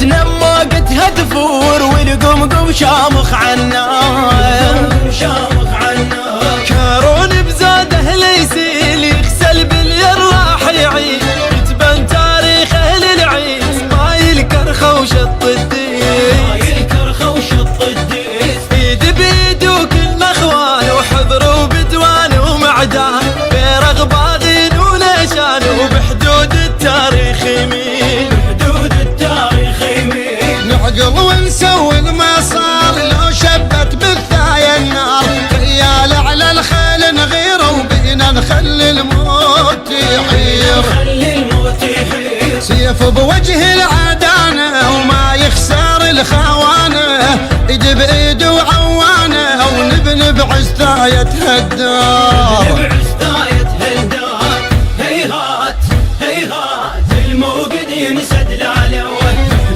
تنمقتها تفور والقمقم شامخ عالنار كارون بزاده ليسيل يغسل باليراح يعيد يتبن تاريخه للعيد مايل كرخه وشط الديس ايد بيد وكل اخوان وحضر وبدوان ومعدان بيرغ باغين وليشان وبحدود التاريخ يمين نعقل ونسوي المصار لو شبت بالثايا النار ريال على الخيل نغير وبينا نخلي الموت يحير سيف بوجه العدانه وما يخسر الخوانه ايد بايد وعوانه ونبني بعزتاية هالدار هيهات الموقد ينسد العلوي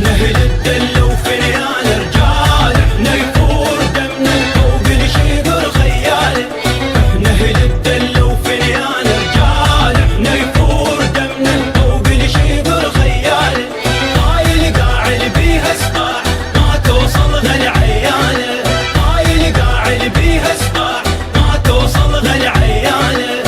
نهل الدل وفنيان رجال احنا يفور دمنا وبالشيقر خيال نهل الدل وفنيان رجال احنا يفور دمنا وبالشيقر خيال هاي القاعد بيها سطاح ما توصلها العيانه هاي القاعد بيها سطاح ما توصلها العيانه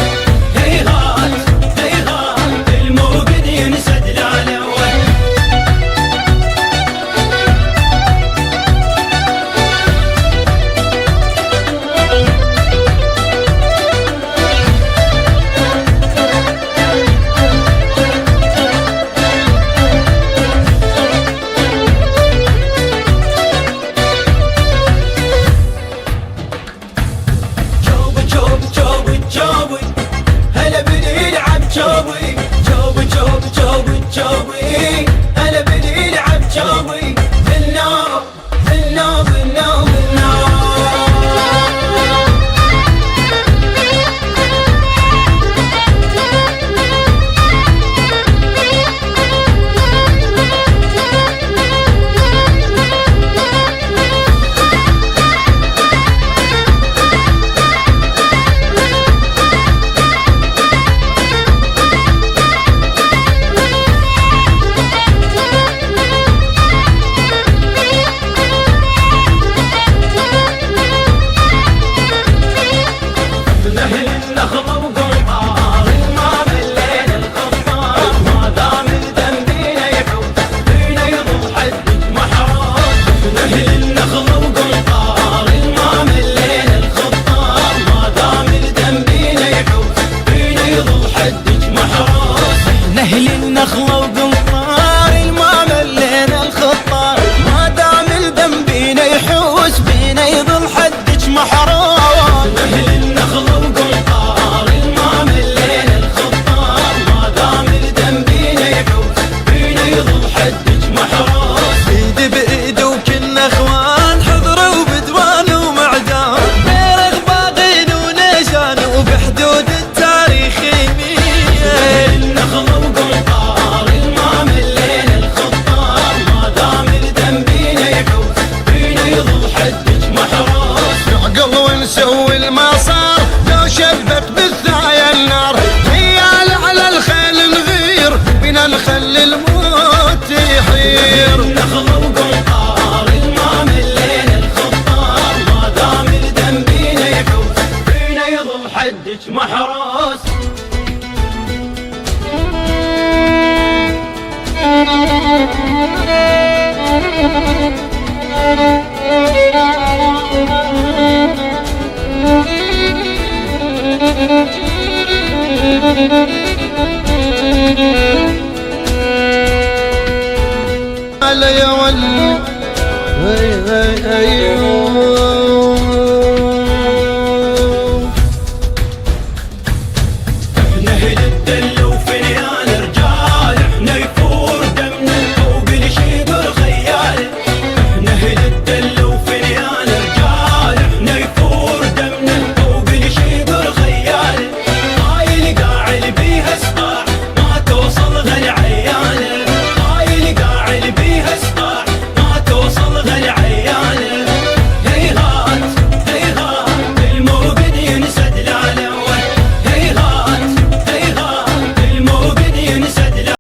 جوي هلا بدي يلعب جوي بالنار بالنار بالنار بالنار نهل النخلة وقنطار ما ملينا الخطار ما دام الدم بينا يحوس بينا يظل حدك محروس نهل النخلة وقنطار ما ملينا الخطار ما دام الدم بينا يحوس بينا يظل حدك محروس ايد بايد وكنا اخوان حضر وبدوان ومعدان بيرغ باغين ونيشان وبحدود التاريخ يمين النخلة وقنطار ما ملينا الخطار ما دام الدم بينا يحوس بينا يظل حدك محروس نعقل ونسوي المصار لو شبت بالثايا النار ريال على الخيل نغير بينا نخلي الموت يحير النخلة وقنطار ما ملينا الخطار ما دام الدم بينا يحوس بينا يظل حدك محروس على يا ولي